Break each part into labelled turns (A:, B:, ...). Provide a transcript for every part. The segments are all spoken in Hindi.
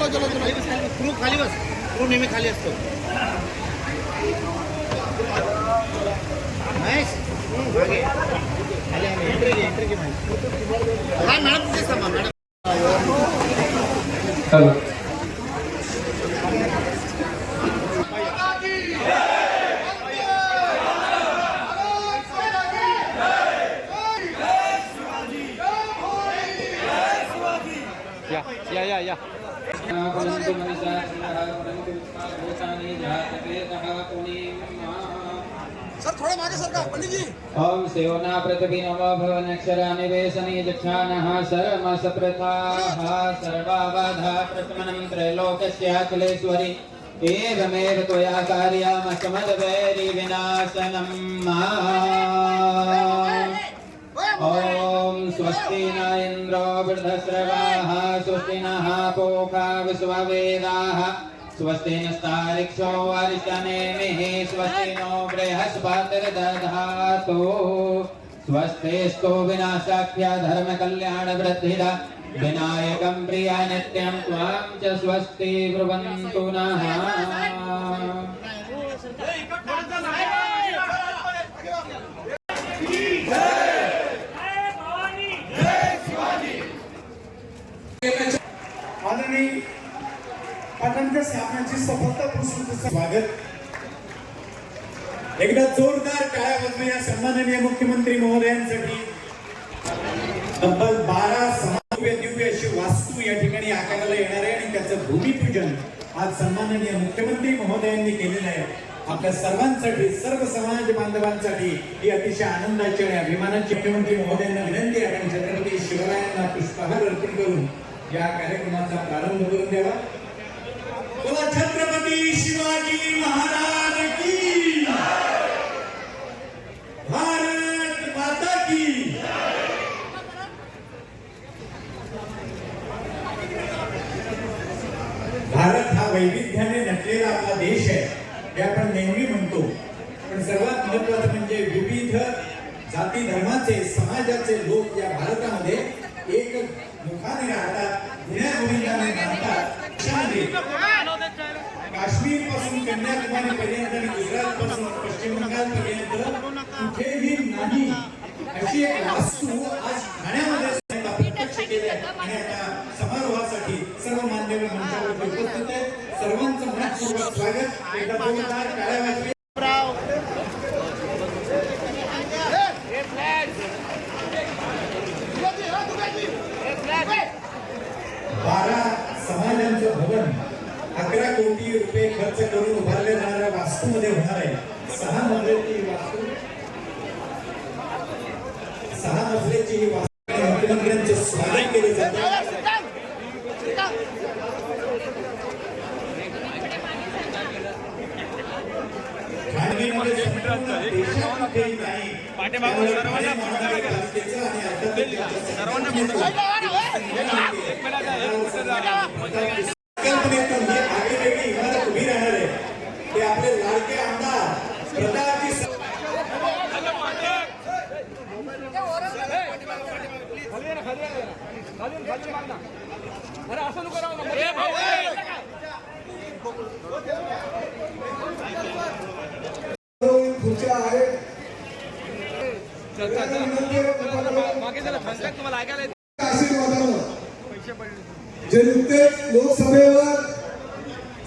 A: क्रू खाली बस, क्रू नेहमी खाली असतो. महेश मागे खाली एंट्री घे हा मॅडम तिथे थांबा मॅडम.
B: हॅलो या
A: सर थोड़ा मागे सर का पंडित जी.
B: ओम सेवना पृथ्वी नमो भवनक्षराणि वेसनि जक्षानः सर्वमसप्रथाः सर्वाबाधा प्रशमनं त्रैलोक्यस्याखिलेश्वरि एवमेव त्वया कार्यमसमद्वैरि विनाशनं ओम स्वस्ति न इंद्रो वृद्धश्रवाः स्वस्ति नः पूषा विश्ववेदाः स्वस्ति नस्तारिक्षो अरिष्टनेमिः स्वस्ति नो बृहस्पतिर्दधातु स्वस्तिस्तु विनाशाख्या धर्मकल्याणवृद्धिदा विनायकं प्रिया नित्यं त्वां च स्वस्ति ब्रुवन्तु नः.
C: आदरणीय पाटणकर साहेबांची सफलतापूर्वक स्वागत. एकदा जोरदार टाळ्या वाजवूया सन्माननीय मुख्यमंत्री महोदयांसाठी. तब्बल 12 समाभव्य दिव्य अशी वास्तू या ठिकाणी आकाराला येणार आहे आणि त्याचं भूमिपूजन आज सन्माननीय मुख्यमंत्री महोदयांनी केलेलं आहे. आपल्या सर्वांसाठी सर्व समाज बांधवांसाठी ही अतिशय आनंदाची आणि अभिमानाची मुख्यमंत्री महोदयांना विनंती आहे की छत्रपती शिवरायांना पुष्पहार अर्पण करून या कार्यक्रमाचा प्रारंभ करून द्यावा. बोला छत्रपती शिवाजी महाराज की, भारत माता की. भारत हा वैविध्याने नटलेला आपला देश आहे हे आपण नेहमी म्हणतो. पण सर्वात महत्त्वाचं म्हणजे विविध जाती धर्माचे समाजाचे लोक या भारतामध्ये एक मुखाने राहतात, गुण्या गोविंदाने राहतात. काश्मीर पासून कन्याकुमारी पर्यंत आणि गुजरात पासून पश्चिम बंगाल पर्यंत कुठेही नाही अशी एक वास्तू आज ठाण्यामध्ये प्रत्यक्ष केली आहे. आणि आता समारोहासाठी सर्व मान्यवर मंचावर उपस्थित आहेत. सर्वांचं मनपूर्वक स्वागत. एकदा जोरदार टाळ्या वाजवा. 12 समाजांचं भवन 11 कोटी रुपये खर्च करून उभारल्या जाणाऱ्या वास्तूमध्ये होणार आहे. 6 मजल्याची वास्तू, 6 मजल्याची ही वास्तू. मुख्यमंत्र्यांचे स्वागत केले जाते. उभी राहणार आहे ते आपले लाडके आमदार प्रतापजी. खुर्च्या आहेत जे नुकतेच लोकसभेवर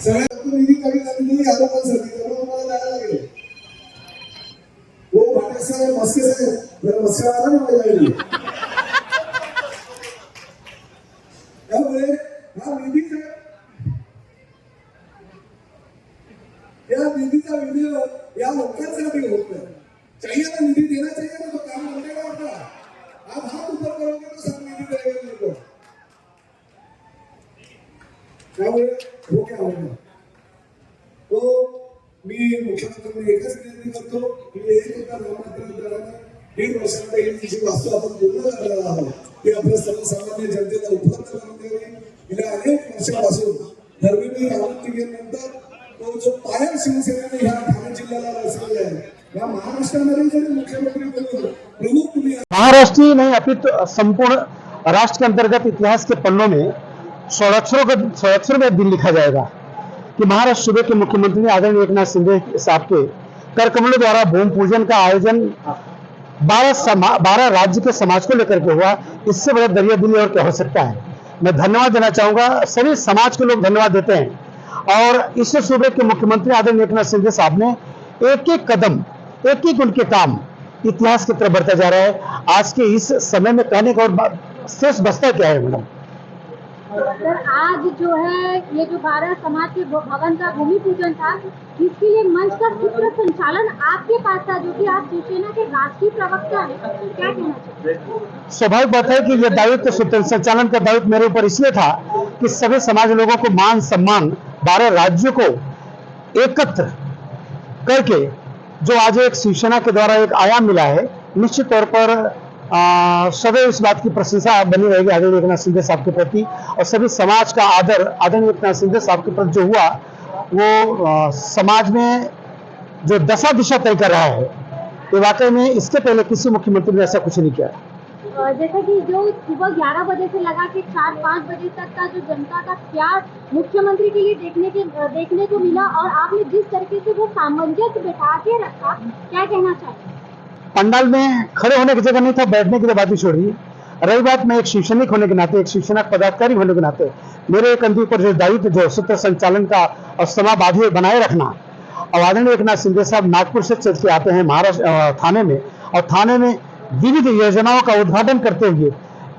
C: सगळ्यात निधी कमी झालेली आरोपांसाठी तुम्हाला द्यायला लागेल. हो भाटे साहेब, मस्के साहेब, जर मस्के आला ना माझ्या त्यामुळे हा निधीचा विनियोग या लोकांसाठी होत नाही. चाहिए ना निधी देना चाहिए ना, तो काम बंदेगा होता. आप हाथ ऊपर करोगे तो सब निधी देगा उनको. त्यामुळे हो क्या होगा तो मी मुख्यमंत्र्यांना एकच विनंती करतो की एक एका नाममात्र 1.5 वर्षात ही वास्तू आपण पूर्ण करणार आहोत ती आपल्या सर्वसामान्य जनतेला उपलब्ध करून द्यावी. गेल्या अनेक वर्षापासून धर्मेंद्र रावत तो जो पाया शिवसेनेने ह्या ठाणे जिल्ह्याला रचलेला आहे. या महाराष्ट्रामध्ये जरी मुख्यमंत्री प्रमुख
D: महाराष्ट्र ही नहीं अपितु संपूर्ण राष्ट्र के अंतर्गत इतिहास के पन्नों में षोडक्षरों में दिन लिखा जाएगा कि महाराष्ट्र सूबे के मुख्यमंत्री आदरणीय एकनाथ शिंदे साहब के कर कमलों द्वारा भूमि पूजन का आयोजन 12 राज्य के समाज को लेकर के हुआ। इससे बड़ा दरिया दिली और क्या हो सकता है। मैं धन्यवाद देना चाहूंगा, सभी समाज के लोग धन्यवाद देते हैं। और इस सूबे के मुख्यमंत्री आदरणीय एकनाथ शिंदे साहब ने एक एक कदम, एक एक उनके काम इतिहास की तरफ बढ़ता जा रहा है। आज के इस समय में कहने का और शेष बचता क्या है मैडम?
E: सर, आज जो है ये जो 12 समाज के भवन का भूमि पूजन था, इसके लिए मंच का सूत्र संचालन आपके पास था, जो कि आप शिवसेना के राष्ट्रीय प्रवक्ता हैं। क्या कहना चाहते हैं?
D: स्वाभाविक बात है कि यह दायित्व सूत्र संचालन का दायित्व मेरे ऊपर इसलिए था कि सभी समाज लोगों को मान सम्मान 12 राज्यों को एकत्र करके जो आज एक शिवसेना के द्वारा एक आयाम मिला है, निश्चित तौर पर सदैव इस बात की प्रशंसा बनी रहेगी आदरणीय एकनाथ शिंदे साहब के प्रति। और सभी समाज का आदर आदरणीय एकनाथ शिंदे साहब के प्रति जो हुआ, वो समाज में जो दशा दिशा तय कर रहा है, ये वाकई में इसके पहले किसी मुख्यमंत्री ने ऐसा कुछ नहीं किया।
E: जैसा कि जो सुबह 11 बजे से लगा के 4-5 बजे तक का जो जनता का प्यार मुख्यमंत्री के लिए देखने को मिला, और आपने जिस तरीके से वो सामंजस्य बैठा के रखा, क्या कहना चाहते हैं?
D: पंडाल में खड़े होने की जगह नहीं था, बैठने की तो बात ही छोड़िए। रही बात, मैं एक शिवसैनिक होने के नाते, एक शिवसेना पदाधिकारी होने के नाते, मेरे एक कंधे पर जो दायित्व जो सूत्र संचालन का और समाबाधी बनाए रखना, और आदरणीय एकनाथ शिंदे साहब नागपुर से चल के आते हैं महाराष्ट्र थाने में, और थाने में विविध योजनाओं का उद्घाटन करते हुए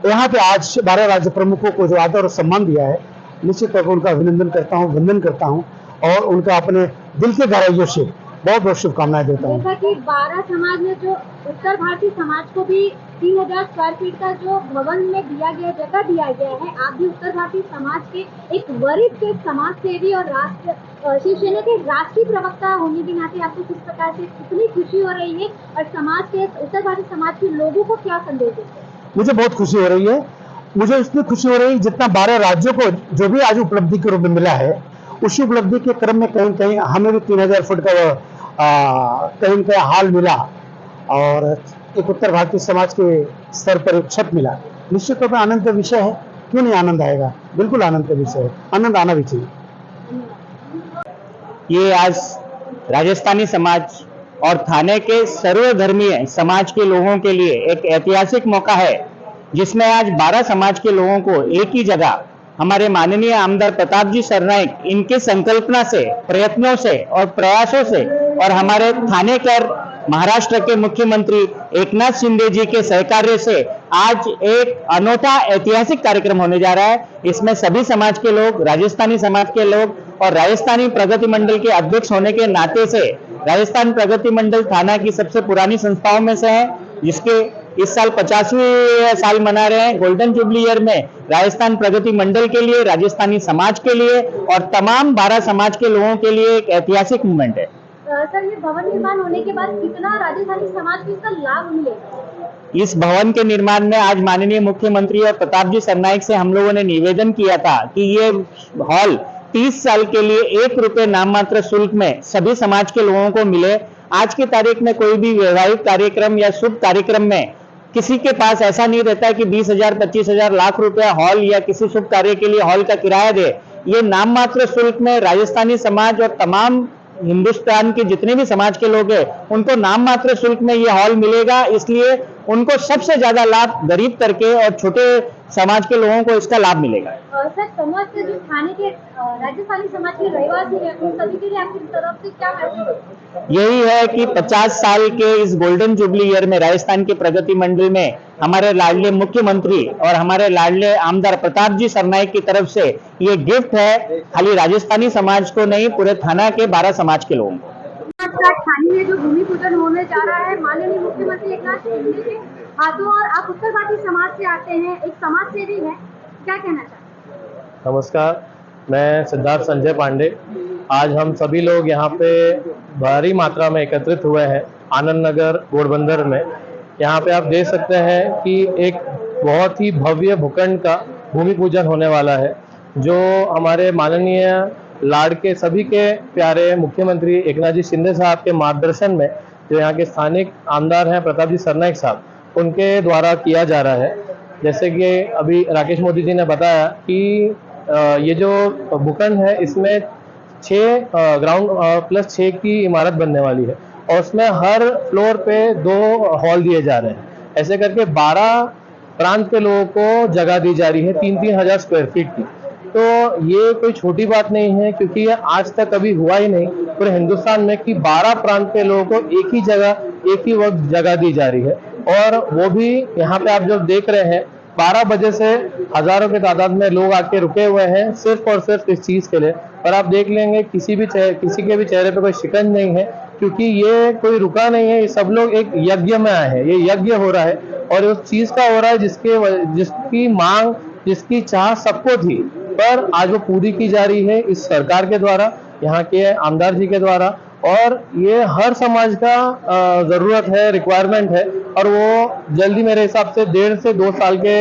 D: यहाँ पे आज 12 राज्य प्रमुखों को जो आदर और सम्मान दिया है, निश्चित तौर पर उनका अभिनंदन करता हूँ, वंदन करता हूँ, और उनका अपने दिल के गहराइयों से बहुत बहुत शुभकामनाएं देता हूँ।
E: जैसा कि 12 समाज में जो उत्तर भारतीय समाज को भी 3000 स्क्वायर फीट का जो भवन में जगह दिया गया है, आप भी उत्तर भारतीय समाज के एक वरिष्ठ समाज सेवी और शिवसेना के राष्ट्रीय प्रवक्ता होने के नाते आपको किस प्रकार से कितनी खुशी हो रही है, और समाज के उत्तर भारतीय समाज के लोगों को क्या संदेश देते हैं?
D: मुझे बहुत खुशी हो रही है। मुझे इतनी खुशी हो रही है जितना 12 राज्यों को जो भी आज उपलब्धि के रूप में मिला है, उसी उपलब्धि के क्रम में कहीं कहीं हमें भी 3000 फुट का कहीं कहीं हाल मिला, और एक उत्तर भारतीय समाज के स्तर पर एक छत मिला। निश्चित तौर पर आनंद का विषय है, क्यों नहीं आनंद आएगा, बिल्कुल आनंद का विषय है, आनंद आना भी चाहिए।
F: ये आज राजस्थानी समाज और थाने के सर्वधर्मीय समाज के लोगों के लिए एक ऐतिहासिक मौका है, जिसमें आज 12 समाज के लोगों को एक ही जगह हमारे माननीय आमदार प्रताप जी सरनाइक इनके संकल्पना से, प्रयत्नों से और प्रयासों से, और हमारे थाने के महाराष्ट्र के मुख्यमंत्री एकनाथ शिंदे जी के सहकार्य से आज एक अनोखा ऐतिहासिक कार्यक्रम होने जा रहा है। इसमें सभी समाज के लोग, राजस्थानी समाज के लोग और राजस्थानी प्रगति मंडल के अध्यक्ष होने के नाते से, राजस्थान प्रगति मंडल थाना की सबसे पुरानी संस्थाओं में से है, जिसके इस साल 50वीं साल मना रहे हैं। गोल्डन जुबली ईयर में राजस्थान प्रगति मंडल के लिए, राजस्थानी समाज के लिए और तमाम 12 समाज के लोगों के लिए एक ऐतिहासिक मूवमेंट है।
E: सर, ये भवन निर्माण होने के बाद कितना राजस्थानी समाज को इसका लाभ मिलेगा?
F: इस भवन के निर्माण में आज माननीय मुख्यमंत्री और प्रताप जी सरनाइक से हम लोगों ने निवेदन किया था कि ये हॉल 30 साल के लिए 1 रुपये नाम मात्र शुल्क में सभी समाज के लोगों को मिले। आज की तारीख में कोई भी वैवाहिक कार्यक्रम या शुभ कार्यक्रम में किसी के पास ऐसा नहीं रहता है कि 20,000, 25,000, लाख रुपया हॉल या किसी शुभ कार्य के लिए हॉल का किराया दे। ये नाम मात्र शुल्क में राजस्थानी समाज और तमाम हिंदुस्तान के जितने भी समाज के लोग हैं, उनको नाम मात्र शुल्क में ये हॉल मिलेगा। इसलिए उनको सबसे ज्यादा लाभ गरीब करके और छोटे समाज के लोगों को इसका लाभ मिलेगा।
E: सर, समाज के जो थाने के राजस्थानी समाज के रहवासी हैं, उन सभी के लिए आपकी तरफ से क्या मैसेज?
F: यही है कि 50 साल के इस गोल्डन जुबली ईयर में राजस्थान के प्रगति मंडल में हमारे लाडले मुख्यमंत्री और हमारे लाडले आमदार प्रताप जी सरनाइक की तरफ से ये गिफ्ट है, खाली राजस्थानी समाज को नहीं, पूरे थाना के 12 समाज के लोगों को।
E: थाने में जो भूमि पूजन होने जा रहा है माननीय मुख्यमंत्री एकनाथ शिंदे के हाथों, और आप उत्तर भारतीय समाज से आते हैं, एक समाज सेवी है, क्या कहना चाहते हैं?
G: नमस्कार, मैं सिद्धार्थ संजय पांडे। आज हम सभी लोग यहाँ पे भारी मात्रा में एकत्रित हुए हैं आनंद नगर घोड़बंदर में। यहाँ पे आप देख सकते हैं कि एक बहुत ही भव्य भूखंड का भूमि पूजन होने वाला है, जो हमारे माननीय लाड़ के सभी के प्यारे मुख्यमंत्री एकनाथ जी शिंदे साहब के मार्गदर्शन में, जो यहाँ के स्थानिक आमदार हैं प्रताप जी सरनाइक साहब, उनके द्वारा किया जा रहा है। जैसे कि अभी राकेश मोदी जी ने बताया कि ये जो भूखंड है इसमें 6 ग्राउंड प्लस 6 की इमारत बनने वाली है और उसमें हर फ्लोर पे 2 हॉल दिए जा रहे हैं। ऐसे करके 12 प्रांत के लोगों को जगह दी जा रही है 3-3 हजार स्क्वायर फीट की। तो ये कोई छोटी बात नहीं है, क्योंकि ये आज तक कभी हुआ ही नहीं पूरे हिंदुस्तान में कि 12 प्रांत के लोगों को एक ही जगह एक ही वक्त जगह दी जा रही है। और वो भी यहाँ पे आप जो देख रहे हैं 12 बजे से हजारों की तादाद में लोग आके रुके हुए हैं सिर्फ और सिर्फ इस चीज के लिए। और आप देख लेंगे किसी के भी चेहरे पे कोई शिकन नहीं है, क्योंकि ये कोई रुका नहीं है। ये सब लोग एक यज्ञ में आए हैं, ये यज्ञ हो रहा है और उस चीज का हो रहा है जिसकी मांग, जिसकी चाह सबको थी, पर आज वो पूरी की जा रही है इस सरकार के द्वारा, यहाँ के आमदार जी के द्वारा। और ये हर समाज का जरूरत है, रिक्वायरमेंट है, और वो जल्दी मेरे हिसाब से 1.5 से 2 साल के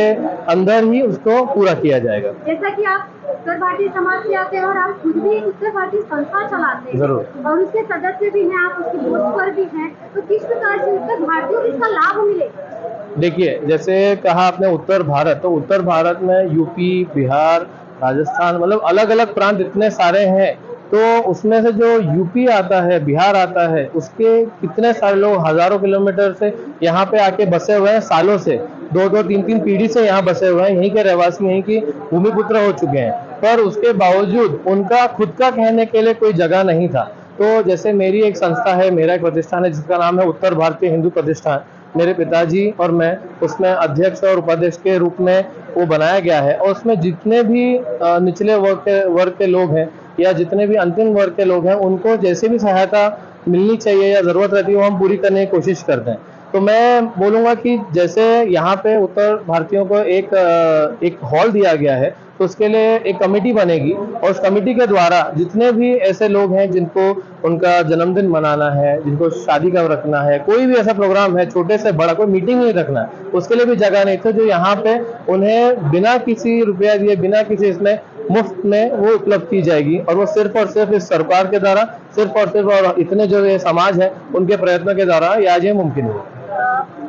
G: अंदर ही उसको पूरा किया जाएगा।
E: जैसा कि आप उत्तर भारतीय समाज से आते हैं और आप खुद भी एक उत्तर भारतीय संस्था चलाते हैं
G: जरूर।
E: और उसके सदस्य भी हैं, आप उसके पोस्ट पर भी हैं, तो किस प्रकार से उत्तर भारतीयों को इसका लाभ मिलेगा?
G: देखिए, जैसे कहा आपने उत्तर भारत, तो उत्तर भारत में यूपी, बिहार, राजस्थान, मतलब अलग अलग प्रांत इतने सारे हैं। तो उसमें से जो यूपी आता है, बिहार आता है, उसके कितने सारे लोग हजारों किलोमीटर से यहाँ पे आके बसे हुए हैं, सालों से 2-2, 3-3 पीढ़ी से यहाँ बसे हुए हैं, यहीं के रहवासी, यहीं की भूमिपुत्र हो चुके हैं। पर उसके बावजूद उनका खुद का कहने के लिए कोई जगह नहीं था। तो जैसे मेरी एक संस्था है, मेरा एक प्रतिष्ठान है जिसका नाम है उत्तर भारतीय हिंदू प्रतिष्ठान, मेरे पिताजी और मैं उसमें अध्यक्ष और उपाध्यक्ष के रूप में वो बनाया गया है। और उसमें जितने भी निचले वर्ग के लोग हैं या जितने भी अंतिम वर्ग के लोग हैं, उनको जैसे भी सहायता मिलनी चाहिए या जरूरत रहती है वो हम पूरी करने की कोशिश करते हैं। तो मैं बोलूँगा कि जैसे यहाँ पे उत्तर भारतीयों को एक हॉल दिया गया है, तो उसके लिए एक कमेटी बनेगी और उस कमेटी के द्वारा जितने भी ऐसे लोग हैं जिनको उनका जन्मदिन मनाना है, जिनको शादी का रखना है, कोई भी ऐसा प्रोग्राम है, छोटे से बड़ा, कोई मीटिंग नहीं रखना है, उसके लिए भी जगह नहीं, तो जो यहाँ पे उन्हें बिना किसी रुपया दिए, बिना किसी इसमें मुफ्त में वो उपलब्ध की जाएगी। और वो सिर्फ और सिर्फ इस सरकार के द्वारा, सिर्फ और सिर्फ और इतने जो ये समाज है उनके प्रयत्नों के द्वारा ये आज ये मुमकिन हुआ।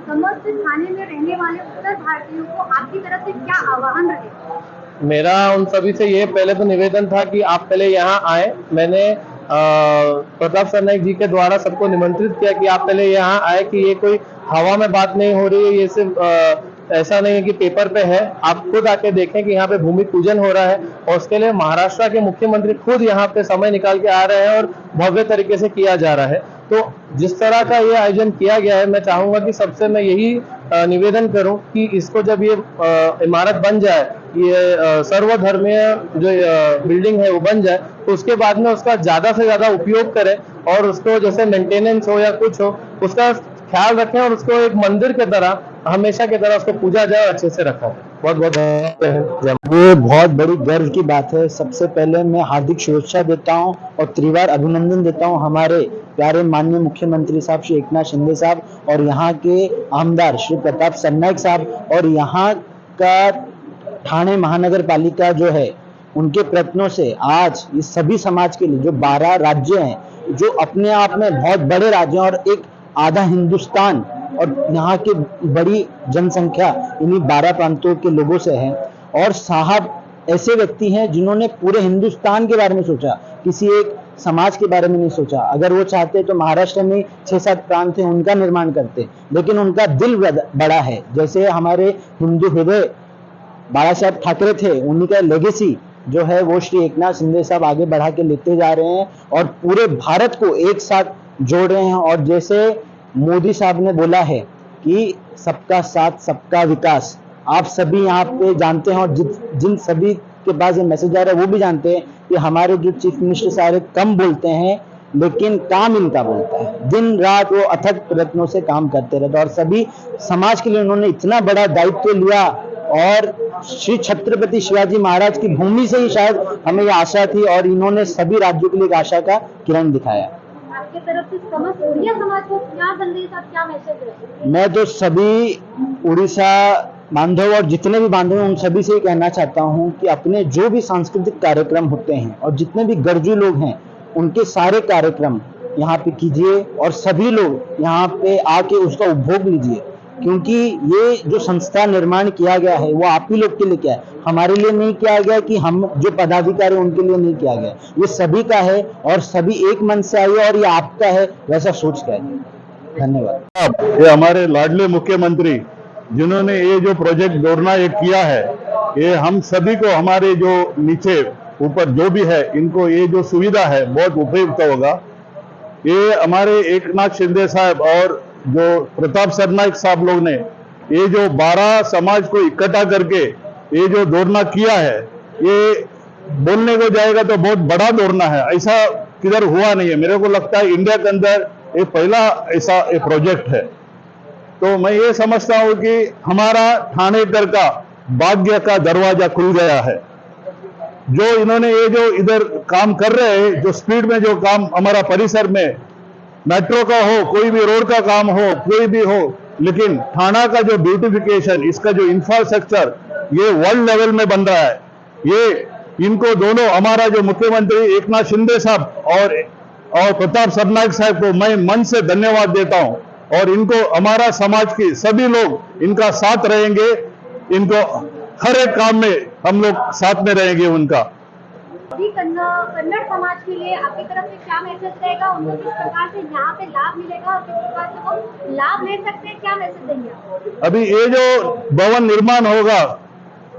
E: समस्त थाने में रहने वाले उत्तर भारतीयों को आपकी तरफ से क्या आह्वान रहेगा?
G: मेरा उन सभी से ये पहले तो निवेदन था कि आप पहले यहाँ आए। मैंने प्रताप सरनाईक जी के द्वारा सबको निमंत्रित किया कि आप पहले यहाँ आए, कि ये कोई हवा में बात नहीं हो रही है, ये सिर्फ ऐसा नहीं है कि पेपर पे है। आप खुद आके देखें कि यहाँ पे भूमि पूजन हो रहा है और उसके लिए महाराष्ट्र के मुख्यमंत्री खुद यहाँ पे समय निकाल के आ रहे हैं और भव्य तरीके से किया जा रहा है। तो जिस तरह का ये आयोजन किया गया है, मैं चाहूंगा कि सबसे मैं यही निवेदन करूं कि इसको जब ये इमारत बन जाए, ये सर्वधर्मीय जो बिल्डिंग है वो बन जाए, तो उसके बाद में उसका ज्यादा से ज्यादा उपयोग करें और उसको जैसे मेंटेनेंस हो या कुछ हो उसका ख्याल रखें और उसको एक मंदिर की तरह, हमेशा की तरह उसको पूजा जाए, अच्छे से रखा जाए। बहुत बहुत
D: ये बहुत बड़ी गर्व की बात है। सबसे पहले मैं हार्दिक शुभेच्छा देता हूं और त्रिवार अभिनंदन देता हूं हमारे प्यारे माननीय मुख्यमंत्री साहब श्री एकनाथ शिंदे साहब और यहाँ के आमदार श्री प्रताप सरनाईक साहब और यहाँ का ठाणे महानगर पालिका जो है, उनके प्रयत्नों से आज इस सभी समाज के लिए जो 12 राज्य हैं, जो अपने आप में बहुत बड़े राज्य हैं और एक आधा हिंदुस्तान और यहाँ की बड़ी जनसंख्या इन्हीं 12 प्रांतों के लोगों से है। और साहब ऐसे व्यक्ति हैं जिन्होंने पूरे हिंदुस्तान के बारे में सोचा, किसी एक समाज के बारे में नहीं सोचा। अगर वो चाहते तो महाराष्ट्र में 6-7 प्रांत हैं उनका निर्माण करते, लेकिन उनका दिल बड़ा है। जैसे हमारे हिंदू हृदय बाला साहब ठाकरे थे, उन्हीं का लेगेसी जो है वो श्री एकनाथ शिंदे साहब आगे बढ़ा के लेते जा रहे हैं और पूरे भारत को एक साथ जोड़ रहे हैं। और जैसे मोदी साहब ने बोला है कि सबका साथ सबका विकास, आप सभी यहाँ पे जानते हैं और जिन सभी के पास ये मैसेज आ रहा है वो भी जानते हैं कि हमारे जो चीफ मिनिस्टर सारे कम बोलते हैं लेकिन काम इनका बोलता है। दिन रात वो अथक प्रयत्नों से काम करते रहते और सभी समाज के लिए उन्होंने इतना बड़ा दायित्व लिया। और श्री छत्रपति शिवाजी महाराज की भूमि से ही शायद हमें ये आशा थी और इन्होंने सभी राज्यों के लिए एक आशा का किरण दिखाया।
E: आपकी तरफ से समस्त उड़िया समाज को क्या संदेश, क्या मैसेज है? मैं
D: तो सभी उड़ीसा बांधव और जितने भी बांधव हैं उन सभी से कहना चाहता हूं कि अपने जो भी सांस्कृतिक कार्यक्रम होते हैं और जितने भी गरजू लोग हैं उनके सारे कार्यक्रम यहाँ पे कीजिए और सभी लोग यहाँ पे आके उसका उपभोग लीजिए।
F: क्योंकि ये जो संस्था निर्माण किया गया है वो आप ही लोग के लिए क्या है, हमारे लिए नहीं किया गया कि हम जो पदाधिकारी उनके लिए नहीं किया गया, ये सभी का है और सभी एक मन से आई है और ये आपका है, वैसा सोच का है। धन्यवाद।
H: ये हमारे लाडले मुख्यमंत्री जिन्होंने ये जो प्रोजेक्ट दोरना एक किया है, ये हम सभी को, हमारे जो नीचे ऊपर जो भी है, इनको ये जो सुविधा है बहुत उपयुक्त होगा। ये हमारे एकनाथ शिंदे साहब और जो प्रताप सरनाइक साहब लोग ने ये जो 12 समाज को इकट्ठा करके ये जो दौड़ना किया है, ये बोलने को जाएगा तो बहुत बड़ा दौड़ना है, ऐसा किधर हुआ नहीं है। मेरे को लगता है इंडिया के अंदर ये पहला ऐसा एक प्रोजेक्ट है। तो मैं ये समझता हूं कि हमारा ठाणेकर का भाग्य का दरवाजा खुल गया है। जो इन्होंने ये जो इधर काम कर रहे हैं, जो स्पीड में जो काम हमारा परिसर में मेट्रो का हो, कोई भी रोड का काम हो, कोई भी हो, लेकिन थाना का जो ब्यूटिफिकेशन, इसका जो इंफ्रास्ट्रक्चर ये वर्ल्ड लेवल में बन रहा है। ये इनको दोनों, हमारा जो मुख्यमंत्री एकनाथ शिंदे साहब और प्रताप सरनाइक साहब को मैं मन से धन्यवाद देता हूं, और इनको हमारा समाज के सभी लोग इनका साथ रहेंगे, इनको हर एक काम में हम लोग साथ में रहेंगे उनका।
E: अभी कन्नड़ समाज के लिए आपकी तरफ से क्या मैसेज रहेगा, उनको किस प्रकार से यहाँ पे लाभ मिलेगा और किस प्रकार से वो लाभ ले सकते हैं, क्या मैसेज देंगे आप?
H: अभी ये जो भवन निर्माण होगा,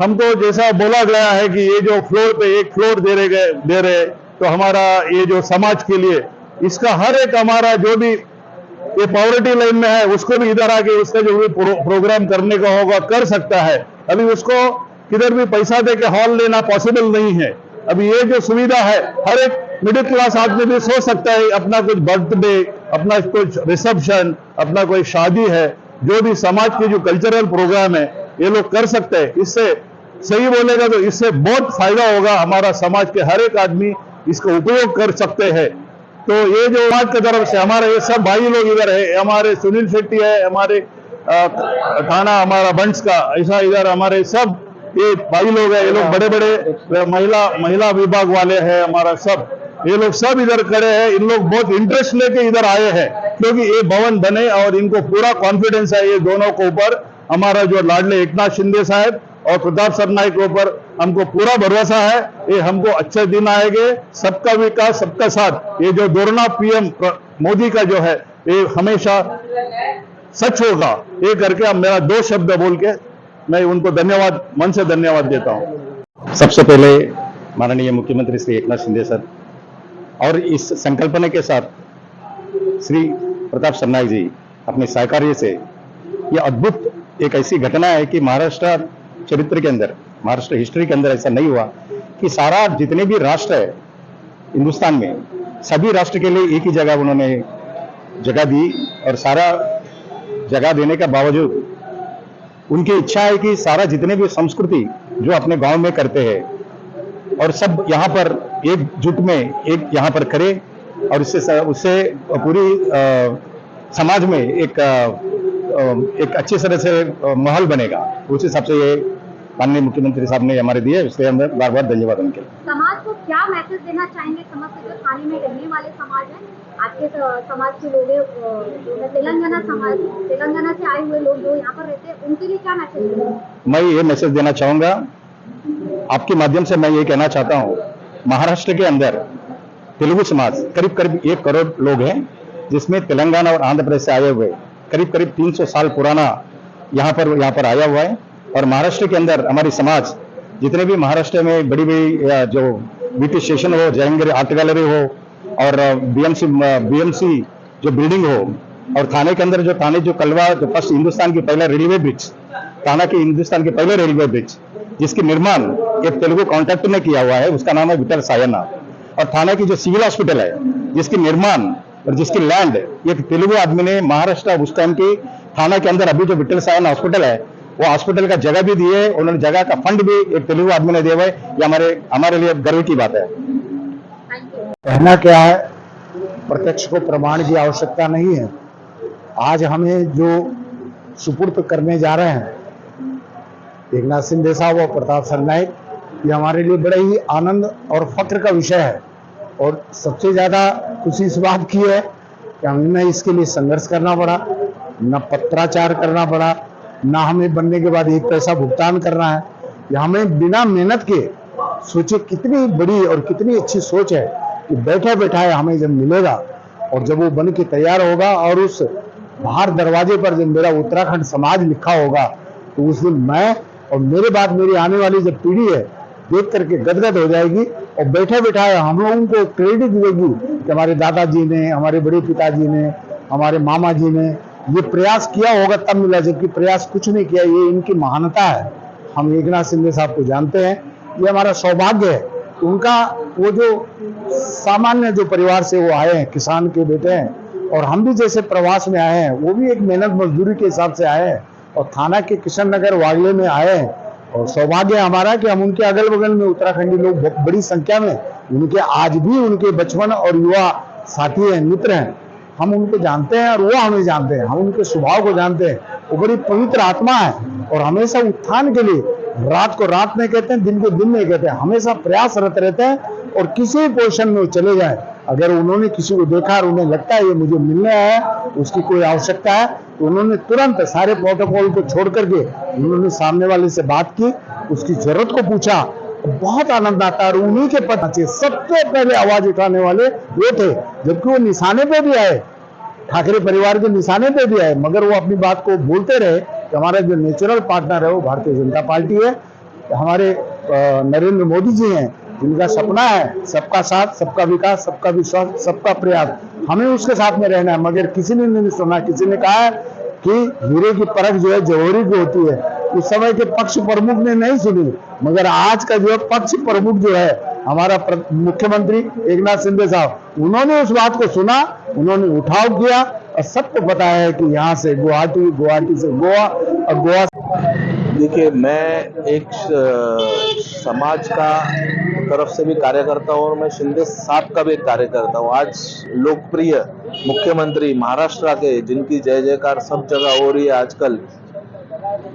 H: हमको जैसा बोला गया है कि ये जो फ्लोर पे एक फ्लोर दे रहे, तो हमारा ये जो समाज के लिए इसका हर एक हमारा जो भी ये पॉवर्टी लाइन में है उसको भी इधर आके उसका जो भी प्रोग्राम करने का होगा कर सकता है। अभी उसको किधर भी पैसा दे के हॉल लेना पॉसिबल नहीं है। अभी ये जो सुविधा है, हर एक मिडिल क्लास आदमी भी सोच सकता है, अपना कुछ बर्थडे, अपना कुछ रिसेप्शन, अपना कोई शादी है, जो भी समाज के जो कल्चरल प्रोग्राम है ये लोग कर सकते हैं। इससे सही बोलेगा तो इससे बहुत फायदा होगा, हमारा समाज के हर एक आदमी इसका उपयोग कर सकते हैं। तो ये जो समाज की तरफ से हमारे ये सब भाई लोग इधर है, हमारे सुनील शेट्टी है, हमारे थाना हमारा बंट्स का, ऐसा इधर हमारे सब ये भाई लोग है, ये लोग बड़े बड़े महिला विभाग वाले हैं, हमारा सब ये लोग सब इधर खड़े हैं। इन लोग बहुत इंटरेस्ट लेके इधर आए हैं क्योंकि ये भवन बने और इनको पूरा कॉन्फिडेंस है ये दोनों के ऊपर, हमारा जो लाडले एकनाथ शिंदे साहब और प्रताप सरनाइक के ऊपर हमको पूरा भरोसा है। ये हमको अच्छे दिन आएंगे, सबका विकास सबका साथ। ये जो दोरना पीएम मोदी का जो है ये हमेशा सच होगा, ये करके अब मेरा 2 शब्द बोल के मैं उनको धन्यवाद, मन से धन्यवाद देता हूं।
I: सबसे पहले माननीय मुख्यमंत्री श्री एकनाथ शिंदे सर और इस संकल्पना के साथ श्री प्रताप सरनाइक जी अपने सहकार्य से, यह अद्भुत एक ऐसी घटना है कि महाराष्ट्र चरित्र के अंदर, महाराष्ट्र हिस्ट्री के अंदर ऐसा नहीं हुआ कि सारा जितने भी राष्ट्र है हिंदुस्तान में, सभी राष्ट्र के लिए एक ही जगह उन्होंने जगह दी, और सारा जगह देने के बावजूद उनकी इच्छा है कि सारा जितने भी संस्कृति जो अपने गांव में करते हैं और सब यहाँ पर एकजुट में एक यहाँ पर करे, और उससे पूरी समाज में एक अच्छे तरह से माहौल बनेगा। उस हिसाब से ये माननीय मुख्यमंत्री साहब ने हमारे दिए, इसलिए हमें बार बार धन्यवाद उनके।
E: समाज को क्या मैसेज देना चाहेंगे, समस्त जो थाने में रहने वाले समाज है, आपके समाज के लोग हैं, तेलंगाना से आए हुए लोग जो यहाँ पर रहते हैं, उनके लिए क्या मैसेज देंगे?
I: मैं ये मैसेज देना चाहूंगा, आपके माध्यम से मैं ये कहना चाहता हूँ, महाराष्ट्र के अंदर तेलुगु समाज करीब 1 करोड़ लोग हैं, जिसमें तेलंगाना और आंध्र प्रदेश से आए हुए करीब 300 साल पुराना यहाँ पर आया हुआ है। और महाराष्ट्र के अंदर हमारी समाज जितने भी महाराष्ट्र में बड़ी जो बीटी स्टेशन हो, जयंगीर आर्ट गैलरी हो, और बीएमसी जो बिल्डिंग हो, और थाने के अंदर जो कलवा जो फर्स्ट हिंदुस्तान की पहला रेलवे ब्रिज, थाना की हिंदुस्तान के पहले रेलवे ब्रिज, जिसकी निर्माण एक तेलुगु कॉन्ट्रैक्टर ने किया हुआ है, उसका नाम है विठल सायना। और थाना की जो सिविल हॉस्पिटल है, जिसकी निर्माण और जिसकी लैंड एक तेलुगु आदमी ने महाराष्ट्र उस टाइम की थाना के अंदर अभी जो विठल सायना हॉस्पिटल है, वो हॉस्पिटल का जगह भी दिए, उन्होंने जगह का फंड भी एक तेलुगु आदमी ने दिया हुआ है। ये हमारे लिए गर्व की बात है।
D: कहना क्या है, प्रत्यक्ष को प्रमाण की आवश्यकता नहीं है। आज हमें जो सुपुर्द करने जा रहे हैं एकनाथ शिंदे साहब और प्रताप सरनाइक, ये हमारे लिए बड़े ही आनंद और फक्र का विषय है। और सबसे ज्यादा खुशी इस बात की है कि हमें इसके लिए संघर्ष करना पड़ा, न पत्राचार करना पड़ा, ना हमें बनने के बाद एक पैसा भुगतान करना है। ये हमें बिना मेहनत के, सोचे कितनी बड़ी और कितनी अच्छी सोच है कि बैठे बैठाए हमें जब मिलेगा और जब वो बन के तैयार होगा और उस बाहर दरवाजे पर जब मेरा उत्तराखंड समाज लिखा होगा तो उस दिन मैं और मेरे बाद मेरी आने वाली जब पीढ़ी है देख करके गदगद हो जाएगी और बैठे बैठाए हम लोगों को क्रेडिट देगी कि हमारे दादाजी ने, हमारे बड़े पिताजी ने, हमारे मामा जी ने ये प्रयास किया होगा तब मिला, जबकि प्रयास कुछ नहीं किया। ये इनकी महानता है। हम एकनाथ शिंदे साहब को जानते हैं, ये हमारा सौभाग्य है। उनका वो जो सामान्य जो परिवार से वो आए हैं, किसान के बेटे हैं, और हम भी जैसे प्रवास में आए हैं, वो भी एक मेहनत मजदूरी के हिसाब से आए हैं और थाना के किशन नगर वागले में आए हैं। और सौभाग्य हमारा कि हम उनके अगल बगल में उत्तराखंडी लोग बड़ी संख्या में उनके आज भी उनके बचपन और युवा साथी हैं, मित्र हैं। हम उनको जानते हैं और वो हमें जानते हैं। हम उनके स्वभाव को जानते हैं। वो बड़ी पवित्र आत्मा है और हमेशा उत्थान के लिए रात को रात नहीं कहते हैं, दिन को दिन नहीं कहते हैं, हमेशा प्रयासरत रहते हैं। और किसी भी पोजीशन में वो चले जाए, अगर उन्होंने किसी को देखा और उन्हें लगता है ये मुझे मिलने आया है, उसकी कोई आवश्यकता है, तो उन्होंने तुरंत सारे प्रोटोकॉल को छोड़ करके उन्होंने सामने वाले से बात की, उसकी जरूरत को पूछा। बहुत आनंद आता है और उन्हीं के पता सबसे पहले आवाज उठाने वाले वो थे, जबकि वो निशाने पे भी आए, ठाकरे परिवार के निशाने पे भी आए, मगर वो अपनी बात को बोलते रहे कि हमारा जो नेचुरल पार्टनर है वो भारतीय जनता पार्टी है। हमारे नरेंद्र मोदी जी हैं, जिनका सपना है सबका साथ, सबका विकास, सबका विश्वास, सबका प्रयास, हमें उसके साथ में रहना है। मगर किसी ने नहीं सुना। किसी ने कहा है कि हीरे की परख जो है जौहरी की होती है, उस समय के पक्ष प्रमुख ने नहीं सुनी, मगर आज का जो है पक्ष प्रमुख जो है हमारा मुख्यमंत्री एकनाथ शिंदे साहब, उन्होंने उस बात को सुना, उन्होंने उठाव किया और सबको पता है कि यहाँ से गुवाहाटी, गुवाहाटी से गोवा और गोवा।
J: देखिए, मैं एक समाज का तरफ से भी कार्य करता हूँ और मैं शिंदे साहब का भी एक कार्य करता हूँ। आज लोकप्रिय मुख्यमंत्री महाराष्ट्र के, जिनकी जय जयकार सब जगह हो रही है आजकल,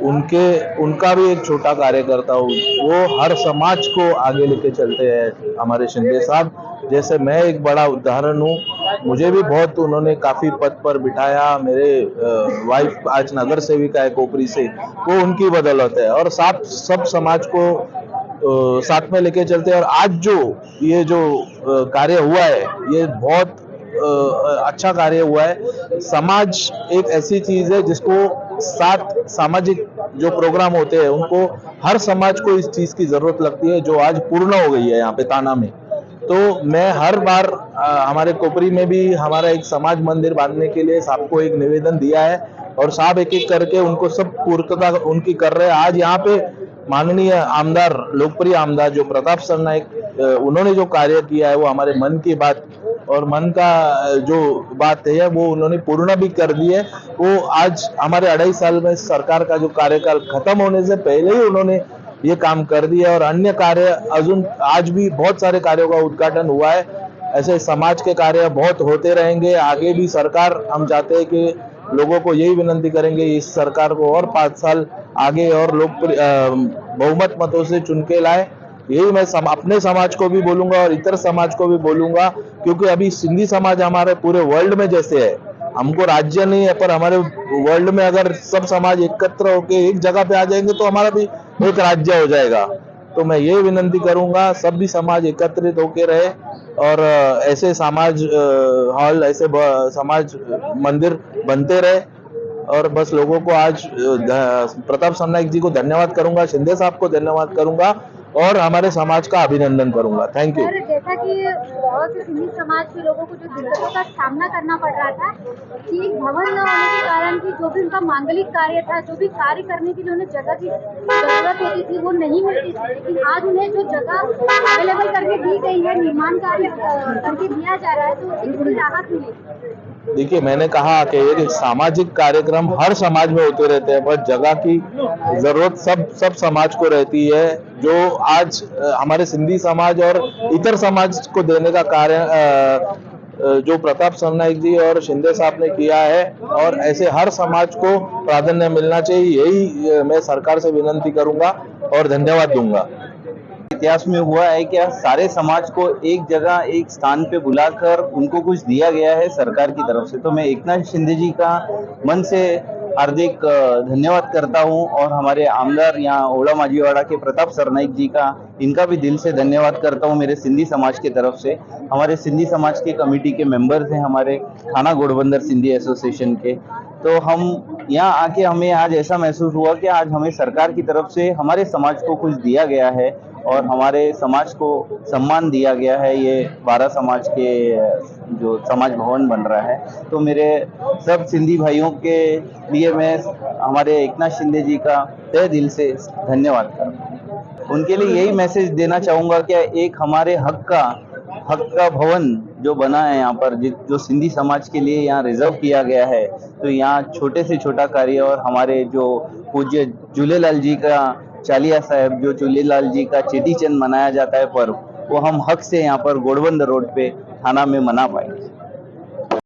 J: उनका भी एक छोटा कार्य करता हूँ। वो हर समाज को आगे लेके चलते हैं हमारे शिंदे साहब। जैसे मैं एक बड़ा उदाहरण हूँ, मुझे भी बहुत उन्होंने काफी पद पर बिठाया। मेरे वाइफ आज नगर सेविका है कोपरी से, वो उनकी बदौलत है। और सब समाज को साथ में लेके चलते हैं। और आज जो ये जो कार्य हुआ है, ये बहुत अच्छा कार्य हुआ है। समाज एक ऐसी चीज है जिसको साथ सामाजिक जो प्रोग्राम होते हैं उनको हर समाज को इस चीज की जरूरत लगती है, जो आज पूर्ण हो गई है यहाँ पे ताना में। तो मैं हर बार हमारे कोपरी में भी हमारा एक समाज मंदिर बांधने के लिए साहब को एक निवेदन दिया है और साहब एक एक करके उनको सब पूर्तता उनकी कर रहे हैं। आज यहाँ पे माननीय आमदार, लोकप्रिय आमदार जो प्रताप सरनाईक, उन्होंने जो कार्य किया है वो हमारे मन की बात और मन का जो बात है वो उन्होंने पूर्ण भी कर दी है। वो आज हमारे 2.5 साल में सरकार का जो कार्यकाल खत्म होने से पहले ही उन्होंने ये काम कर दिया और अन्य कार्य अजून आज भी बहुत सारे कार्यों का उद्घाटन हुआ है। ऐसे समाज के कार्य बहुत होते रहेंगे आगे भी। सरकार, हम चाहते हैं कि लोगों को यही विनंती करेंगे इस सरकार को और 5 साल आगे और लोग बहुमत मतों से चुन के लाए। यही मैं अपने समाज को भी बोलूंगा और इतर समाज को भी बोलूंगा, क्योंकि अभी सिंधी समाज हमारे पूरे वर्ल्ड में जैसे है, हमको राज्य नहीं है पर हमारे वर्ल्ड में अगर सब समाज एकत्र होके एक जगह पे आ जाएंगे तो हमारा भी एक राज्य हो जाएगा। तो मैं ये विनंती करूंगा सब भी समाज एकत्रित होके रहे और ऐसे समाज हॉल, ऐसे समाज मंदिर बनते रहे। और बस लोगों को आज प्रताप सरनाईक जी को धन्यवाद करूंगा, शिंदे साहब को धन्यवाद करूंगा और हमारे समाज का अभिनंदन करूंगा। Thank you.
E: जैसा कि बहुत से सिंधी समाज के लोगों को जो दिक्कतों का सामना करना पड़ रहा था कि एक भवन न होने के कारण की जो भी उनका मांगलिक कार्य था, जो भी कार्य करने के लिए उन्हें जगह की जरूरत होती थी वो नहीं मिलती थी, लेकिन आज उन्हें जो जगह अवेलेबल करके दी गई है, निर्माण कार्य करके दिया जा रहा है, तो उसकी थोड़ी राहत मिली।
J: देखिए, मैंने कहा कि एक सामाजिक कार्यक्रम हर समाज में होते रहते हैं, पर जगह की जरूरत सब समाज को रहती है। जो आज हमारे सिंधी समाज और इतर समाज को देने का कार्य जो प्रताप सरनाईक जी और शिंदे साहब ने किया है और ऐसे हर समाज को प्राधान्य मिलना चाहिए, यही मैं सरकार से विनंती करूंगा और धन्यवाद दूंगा। इतिहास में हुआ है कि सारे समाज को एक जगह एक स्थान पे बुलाकर उनको कुछ दिया गया है सरकार की तरफ से। तो मैं एकनाथ शिंदे जी का मन से हार्दिक धन्यवाद करता हूं और हमारे आमदार यहाँ ओड़ा माझीवाड़ा के प्रताप सरनाईक जी का इनका भी दिल से धन्यवाद करता हूं मेरे सिंधी समाज की तरफ से। हमारे सिंधी समाज के कमेटी के मेंबर्स हैं हमारे थाना घोड़बंदर सिंधी एसोसिएशन के। तो हम यहाँ आके हमें आज ऐसा महसूस हुआ कि आज हमें सरकार की तरफ से हमारे समाज को कुछ दिया गया है और हमारे समाज को सम्मान दिया गया है। ये 12 समाज के जो समाज भवन बन रहा है, तो मेरे सब सिंधी भाइयों के लिए मैं हमारे एकनाथ शिंदे जी का तहे दिल से धन्यवाद करता हूँ। उनके लिए यही मैसेज देना चाहूँगा कि एक हमारे हक का भवन जो बना है यहाँ पर, जो सिंधी समाज के लिए यहाँ रिजर्व किया गया है, तो यहाँ छोटे से छोटा कार्य और हमारे जो पूज्य झूलेलाल जी का चालिया साहब, जो झूलेलाल जी का चेटी चंद मनाया जाता है पर्व, वो हम हक से यहाँ पर घोड़बंदर रोड पे थाना में मना पाएंगे।